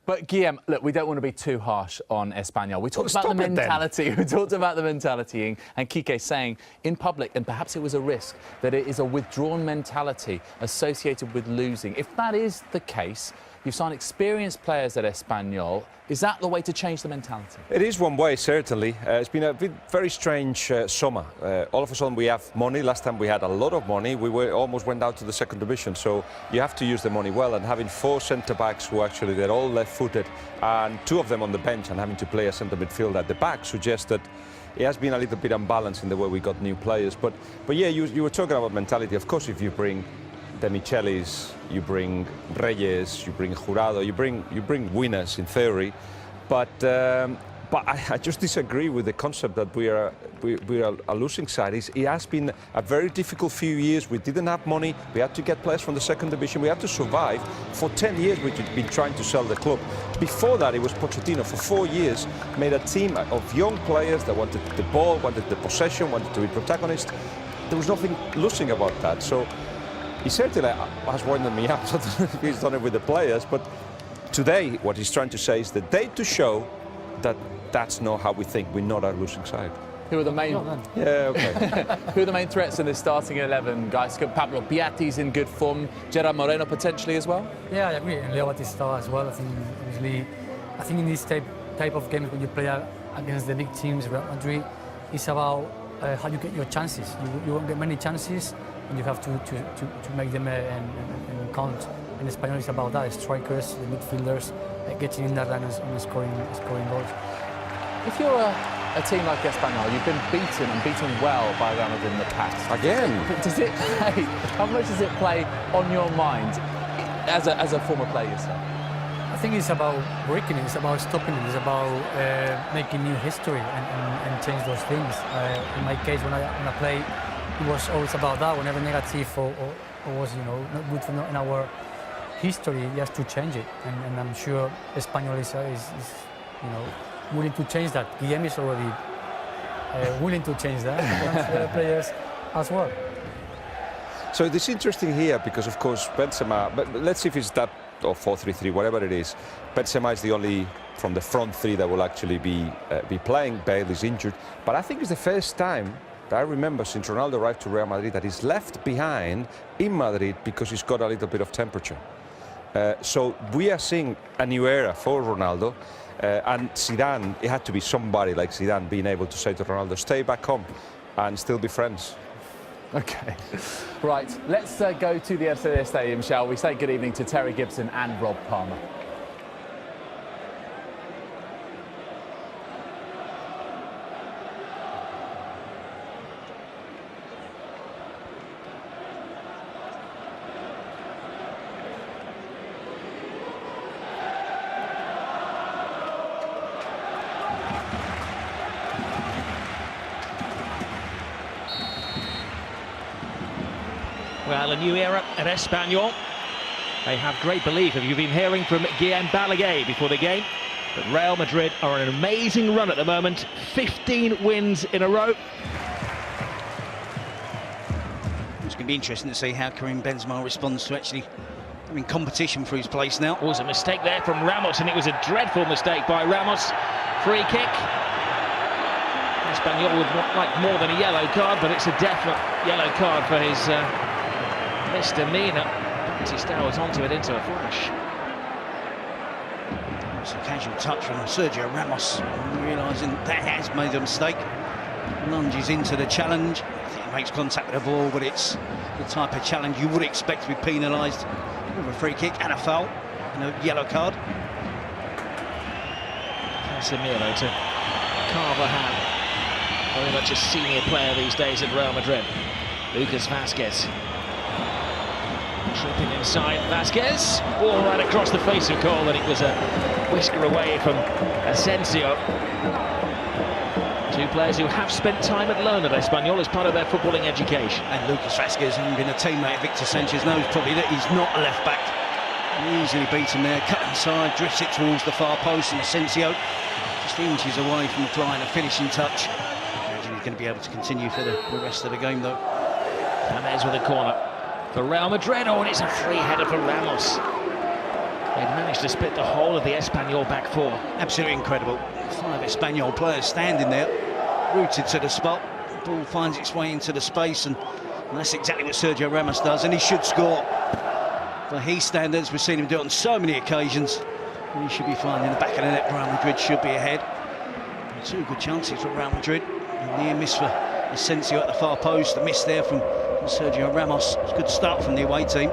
But Guillem, look, we don't want to be too harsh on Espanyol. We talked about the mentality. We talked about the mentality, and Kike saying in public, and perhaps it was a risk, that it is a withdrawn mentality associated with losing. If that is the case, you've signed experienced players at Espanyol. Is that the way to change the mentality? It is one way, certainly. It's been a very strange summer. All of a sudden we have money. Last time we had a lot of money. We almost went down to the second division. So you have to use the money well. And having 4 centre-backs who actually, they're all left-footed, and 2 of them on the bench, and having to play a centre midfield at the back suggests that it has been a little bit unbalanced in the way we got new players. But yeah, you were talking about mentality. Of course, if you bring De Michelis, you bring Reyes, you bring Jurado, you bring winners in theory, but I just disagree with the concept that we are a losing side. It has been a very difficult few years. We didn't have money. We had to get players from the second division. We had to survive. For 10 years, we've been trying to sell the club. Before that, it was Pochettino. For 4 years, made a team of young players that wanted the ball, wanted the possession, wanted to be protagonists. There was nothing losing about that. So he certainly has winded me up. So he's done it with the players. But today, what he's trying to say is the day to show that that's not how we think. We're not a losing side. Who are the main? Yeah, okay. Who are the main threats in this starting 11, guys? Pablo Piatti's in good form. Gerard Moreno potentially as well. Yeah, I agree. And Leo Batista as well. I think obviously, in this type of games when you play against the big teams, Real Madrid, it's about how you get your chances. You won't get many chances, and you have to make them and count. And Espanyol is about that: strikers, the midfielders, getting in there and scoring goals. If you're a team like Espanyol, you've been beaten well by Real Madrid in the past. Again. Does it play? How much does it play on your mind as a former player yourself? I think it's about breaking it. It's about stopping it. It's about making new history and change those things. In my case, when I play, it was always about that. Whenever negative or was not good in our history, just to change it. And I'm sure Espanyol is willing to change that. Guillem is already willing to change that. The players as well. So it's interesting here because, of course, Benzema. But let's see if it's that or 4-3-3, whatever it is. Benzema is the only from the front 3 that will actually be playing. Bale is injured, but I think it's the first time that I remember since Ronaldo arrived to Real Madrid that he's left behind in Madrid because he's got a little bit of temperature. So we are seeing a new era for Ronaldo. And Zidane, it had to be somebody like Zidane being able to say to Ronaldo, stay back home and still be friends. Okay. Right, let's go to the Espanyol Stadium, shall we? Say good evening to Terry Gibson and Rob Palmer. Well, a new era at Espanyol. They have great belief. Have you been hearing from Guillem Balaguer before the game? But Real Madrid are on an amazing run at the moment. 15 wins in a row. It's going to be interesting to see how Karim Benzema responds to actually having competition for his place now. Was a mistake there from Ramos, and it was a dreadful mistake by Ramos. Free kick. Espanyol would like more than a yellow card, but it's a definite yellow card for his misdemeanor. Batista was onto it into a flash. It's a casual touch from Sergio Ramos, realising that has made a mistake. Lunges into the challenge. I think he makes contact with the ball, but it's the type of challenge you would expect to be penalised with a free kick and a foul and a yellow card. Casemiro to Carvajal. Very much a senior player these days at Real Madrid. Lucas Vázquez. Tripping inside, Vázquez. All right across the face of goal, and it was a whisker away from Asensio. 2 players who have spent time at loan at Espanyol as part of their footballing education. And Lucas Vázquez, having been a teammate of Victor Sanchez, knows probably that he's not a left back. Easily beaten there, cut inside, drifts it towards the far post, and Asensio just inches away from applying a finishing touch. He's going to be able to continue for the rest of the game, though. And there's with a corner for Real Madrid. Oh, and it's a free header for Ramos. They'd managed to split the whole of the Espanyol back four. Absolutely incredible. 5 Espanyol players standing there, rooted to the spot. The ball finds its way into the space, and that's exactly what Sergio Ramos does, and he should score. By his standards, we've seen him do it on so many occasions. And he should be fine in the back of the net. Real Madrid should be ahead. And 2 good chances for Real Madrid. A near miss for Asensio at the far post. A miss there from Sergio Ramos. It's a good start from the away team.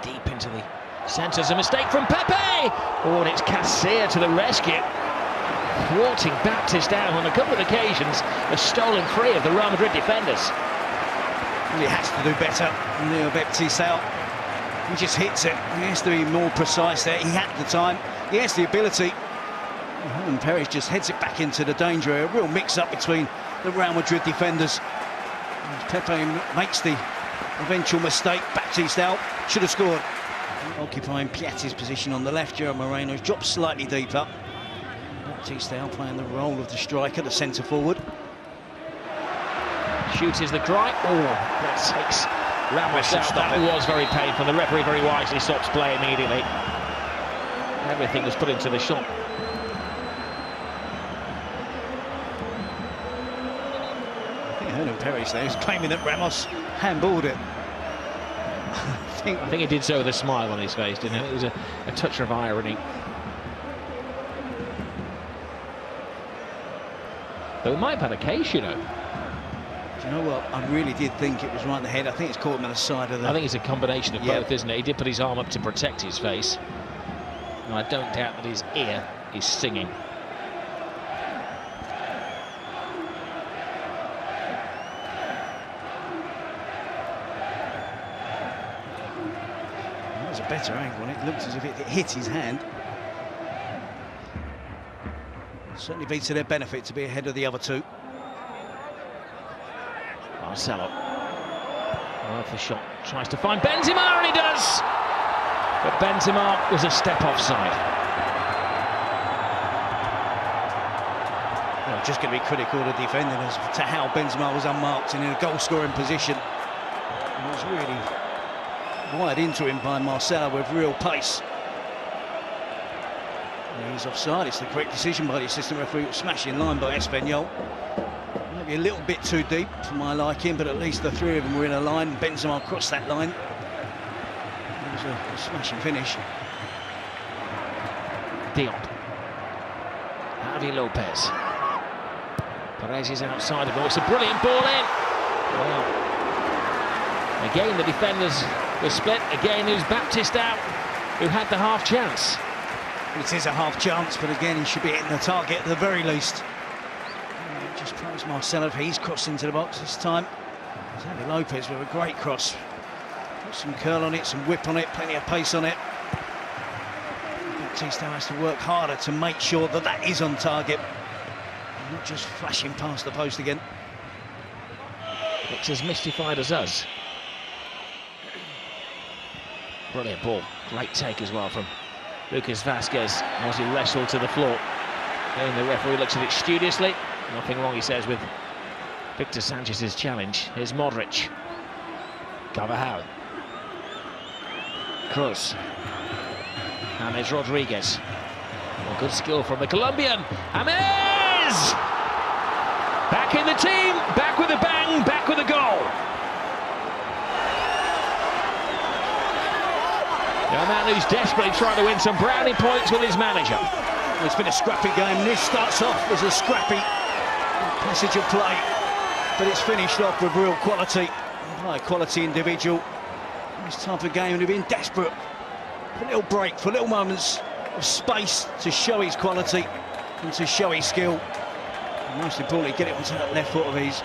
Deep into the centre. A mistake from Pepe. Oh, and it's Casilla to the rescue. Thwarting Baptiste out on a couple of occasions. A stolen free of the Real Madrid defenders. Well, he has to do better. Leo Baptiste out. He just hits it. He has to be more precise there. He had the time. He has the ability. And Perez just heads it back into the danger area. A real mix-up between the Real Madrid defenders. And Pepe makes the eventual mistake. Baptiste out. Should have scored. Occupying Piatti's position on the left. Gerard Moreno's dropped slightly deeper. Baptiste out playing the role of the striker, the centre forward. Shoot is the cry. Oh, that takes Ramos out. That was very painful. The referee very wisely stops play immediately. Everything was put into the shot. I think Hernan Perez there is claiming that Ramos handballed it. I think he did so with a smile on his face, didn't it? It was a touch of irony. Though he might have had a case, you know. Do you know what? I really did think it was right in the head. I think it's caught him on the side of the... I think it's a combination of both, isn't it? He did put his arm up to protect his face. And I don't doubt that his ear is singing. That was a better angle, and it looked as if it hit his hand. Certainly be to their benefit to be ahead of the other 2. Marcelo. Off the shot. Tries to find Benzema, and he does! But Benzema was a step offside. Well, just going to be critical of the defending as to how Benzema was unmarked and in a goal-scoring position. It was really wired into him by Marcelo with real pace. And he's offside. It's the correct decision by the assistant referee. Smashed in line by Espanyol. Maybe a little bit too deep for my liking, but at least the 3 of them were in a line. Benzema crossed that line. It was a smashing finish. Diop. Javi Lopez. Perez is outside the ball. It's a brilliant ball in. Well, again the defenders were split. Again it was Baptiste out who had the half chance. It is a half chance, but again he should be hitting the target at the very least. Just praise Marcelo if he's crossed into the box this time. Javi Lopez with a great cross. Got some curl on it, some whip on it, plenty of pace on it. Baptiste has to work harder to make sure that that is on target. And not just flashing past the post again. Looks as mystified as us. Brilliant ball. Great take as well from Lucas Vazquez as he wrestled to the floor. Again, the referee looks at it studiously. Nothing wrong, he says, with Victor Sanchez's challenge. Here's Modric. Carvajal. Cruz. James Rodriguez. Well, good skill from the Colombian. James! Back in the team, back with a bang, back with a goal. A man who's desperately trying to win some brownie points with his manager. It's been a scrappy game. This starts off as a scrappy passage of play, but it's finished off with real quality. High quality individual. This type of game would have been desperate for a little break, for little moments of space to show his quality and to show his skill. And most importantly, get it onto that left foot of his.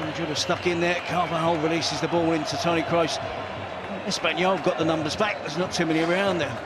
Madrid are stuck in there. Carvajal releases the ball into Toni Kroos. Espanyol got the numbers back. There's not too many around there.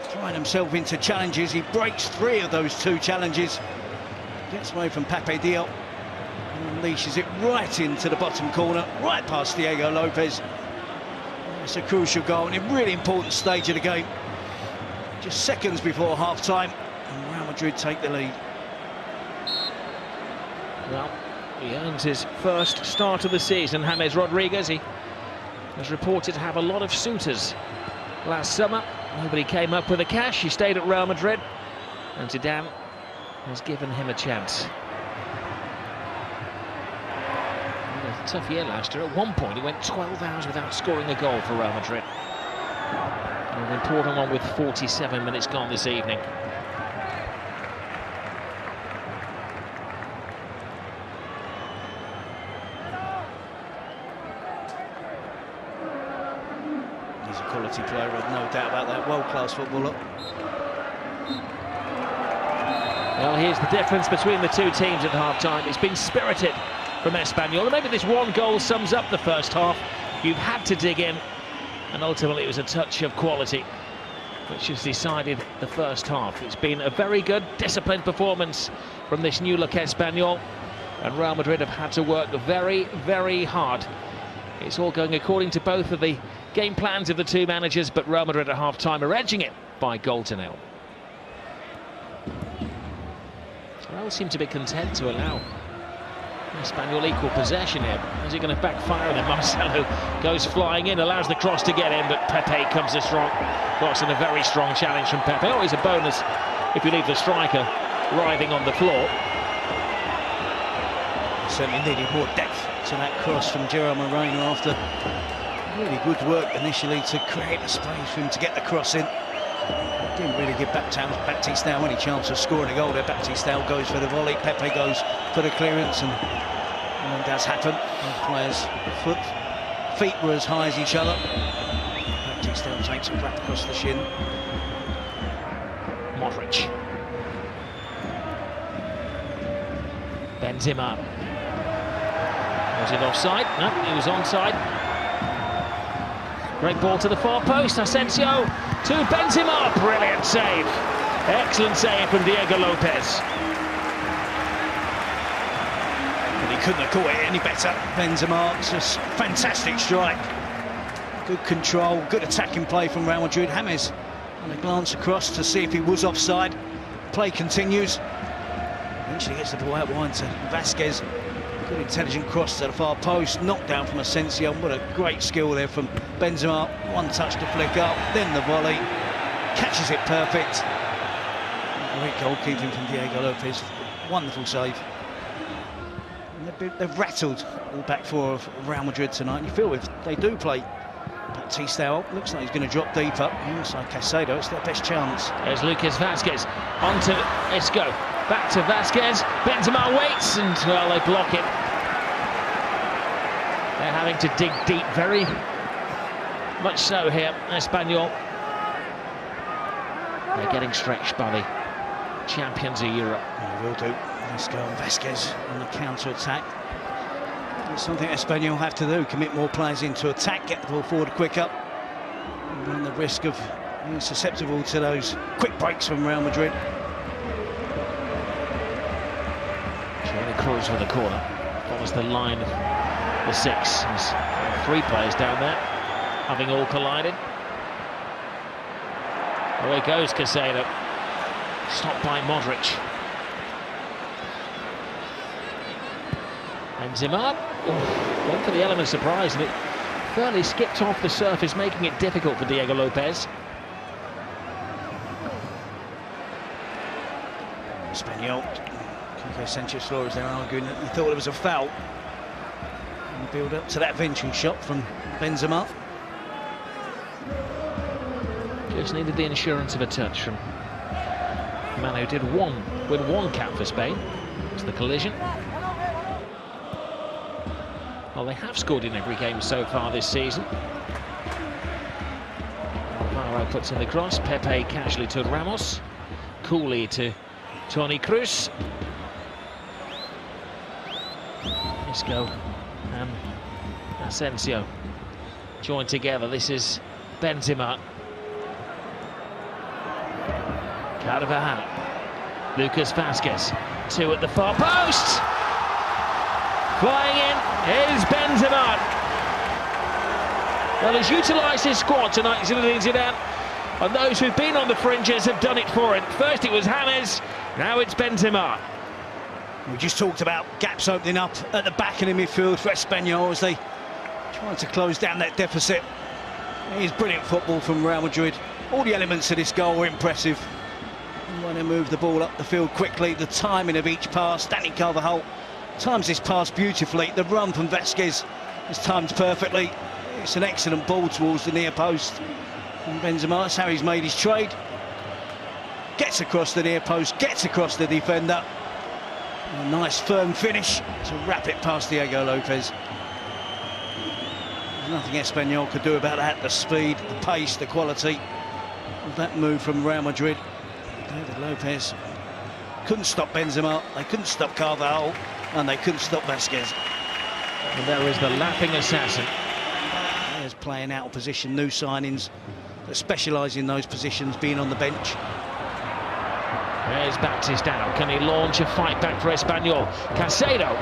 Throwing himself into challenges. He breaks 3 of those 2 challenges. Gets away from Pepe Diop. And unleashes it right into the bottom corner, right past Diego Lopez. It's a crucial goal and a really important stage of the game. Just seconds before half-time, and Real Madrid take the lead. Well, He earns his first start of the season. James Rodriguez, he was reported to have a lot of suitors last summer. Nobody came up with the cash. He stayed at Real Madrid, and Zidane has given him a chance. He had a tough year last year. At one point, he went 12 hours without scoring a goal for Real Madrid. And an important one with 47 minutes gone this evening. He's a quality player, I've no doubt about that. World-class footballer. Well, here's the difference between the two teams at half-time. It's been spirited from Espanyol. And maybe this one goal sums up the first half. You've had to dig in, and ultimately it was a touch of quality which has decided the first half. It's been a very good, disciplined performance from this new look Espanyol, and Real Madrid have had to work very, very hard. It's all going according to both of the game plans of the two managers, but Real Madrid at half-time are edging it by 1-0. Real seem to be content to allow Espanyol equal possession here. Is it going to backfire? And then Marcelo goes flying in, allows the cross to get in, but Pepe comes a strong cross and a very strong challenge from Pepe. Always a bonus if you leave the striker writhing on the floor. Certainly needed more depth to that cross from Gerard Moreno after really good work initially to create a space for him to get the cross in. Didn't really give Baptiste any chance of scoring a goal there. Baptiste goes for the volley, Pepe goes for the clearance, and it does happen. Both players' feet were as high as each other. Baptiste takes a crack across the shin. Modric. Benzema. Was it offside? No, he was onside. Great ball to the far post. Asensio to Benzema. Brilliant save. Excellent save from Diego Lopez. And he couldn't have caught it any better. Benzema, just fantastic strike. Good control, good attacking play from Real Madrid. James on a glance across to see if he was offside. Play continues. Eventually gets the ball out wide to Vasquez. Good intelligent cross to the far post, knocked down from Asensio. What a great skill there from Benzema. One touch to flick up, then the volley. Catches it perfect. Great goalkeeping from Diego Lopez. Wonderful save. And they've rattled the back four of Real Madrid tonight. And you feel if they do play Baptiste, looks like he's going to drop deeper. Inside Casado, it's their best chance. There's Lucas Vasquez onto Isco. Back to Vasquez. Benzema waits, and well, they block it. They're having to dig deep, very much so here, Espanyol. They're getting stretched by the champions of Europe. They will do. Isco and Vasquez on the counter-attack. It's something Espanyol have to do, commit more players into attack, get the ball forward quicker, and run the risk of being susceptible to those quick breaks from Real Madrid. Cruz with the corner, follows the line of the six. There's 3 players down there, having all collided. Away goes Casado, stopped by Modric. Benzema, went for the element of surprise, and it fairly skipped off the surface, making it difficult for Diego Lopez. Espanyol. Sanchez Flores there arguing that he thought it was a foul. And build up to that venturing shot from Benzema. Just needed the insurance of a touch from the man who did win one cap for Spain. It's the collision. Well, they have scored in every game so far this season. Alvaro puts in the cross. Pepe casually to Ramos. Coolly to Toni Kroos. Isco and Asensio joined together. This is Benzema. Carvajal. Lucas Vasquez. 2 at the far post. Flying in is Benzema. Well, he's utilised his squad tonight, Zinedine Zidane. And those who've been on the fringes have done it for him. First it was James, now it's Benzema. We just talked about gaps opening up at the back of the midfield for Espanyol as they try to close down that deficit. It is brilliant football from Real Madrid. All the elements of this goal were impressive. When they move the ball up the field quickly, the timing of each pass. Dani Carvajal times this pass beautifully. The run from Vasquez is timed perfectly. It's an excellent ball towards the near post. And Benzema, that's how he's made his trade. Gets across the near post, gets across the defender. A nice firm finish to wrap it past Diego Lopez. There's nothing Espanyol could do about that. The speed, the pace, the quality of that move from Real Madrid. David Lopez couldn't stop Benzema, they couldn't stop Carvajal, and they couldn't stop Vasquez. And there is the laughing assassin. There's playing out of position, new signings that specialise in those positions, being on the bench. There's Baptistao. Can he launch a fight back for Espanyol? Caicedo,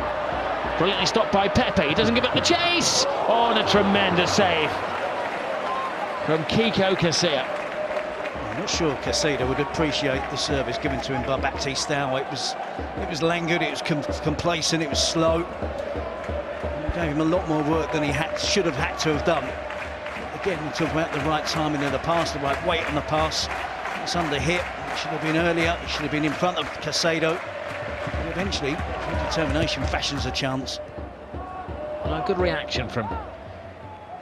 brilliantly stopped by Pepe. He doesn't give up the chase. Oh, and a tremendous save from Kiko Casilla. I'm not sure Caicedo would appreciate the service given to him by Baptistao. It was languid, it was complacent, it was slow. It gave him a lot more work than he should have had to have done. Again, we're talking about the right timing of the pass, the right weight on the pass. It's under hit. It should have been earlier. It should have been in front of Caicedo. But eventually, determination fashions a chance. Well, a good reaction from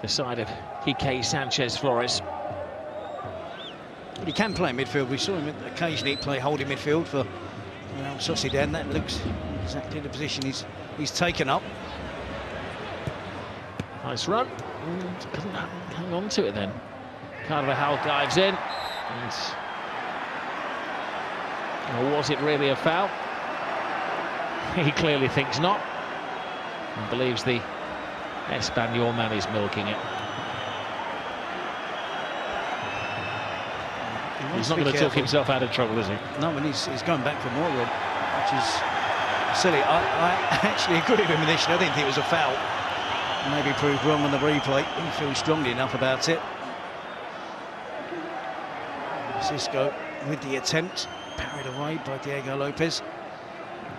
the side of Quique Sanchez Flores. He can play midfield. We saw him occasionally play holding midfield for Real Sociedad. That looks exactly the position he's taken up. Nice run. Couldn't hang on to it then. Carvajal dives in. Or was it really a foul? He clearly thinks not. And believes the Espanyol man is milking it. He's not going to talk himself out of trouble, is he? No, and he's going back for more, Rob, which is silly. I actually agree with him initially. I didn't think it was a foul. Maybe proved wrong on the replay. He feels strongly enough about it. Cisco with the attempt, parried away by Diego Lopez.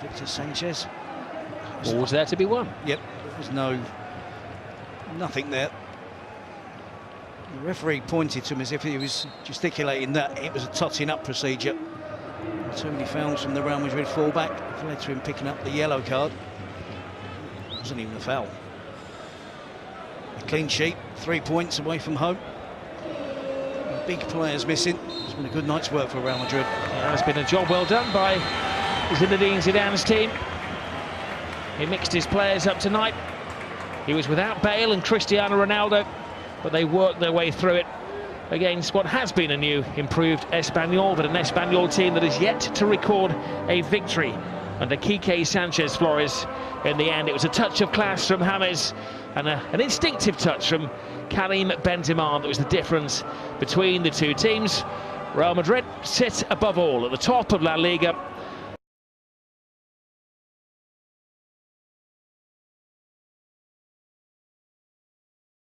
Victor Sanchez. Or was there to be won? Yep, there was nothing there. The referee pointed to him as if he was gesticulating that it was a totting up procedure. Too many fouls from the Real Madrid fullback have led to him picking up the yellow card. It wasn't even a foul. A clean sheet, 3 points away from home. Big players missing. It's been a good night's work for Real Madrid. Yeah, it's been a job well done by Zinedine Zidane's team. He mixed his players up tonight. He was without Bale and Cristiano Ronaldo, but they worked their way through it against what has been a new, improved Espanyol, but an Espanyol team that is yet to record a victory under Quique Sanchez Flores. In the end, it was a touch of class from James and an instinctive touch from Karim Benzema that was the difference between the two teams. Real Madrid sit above all at the top of La Liga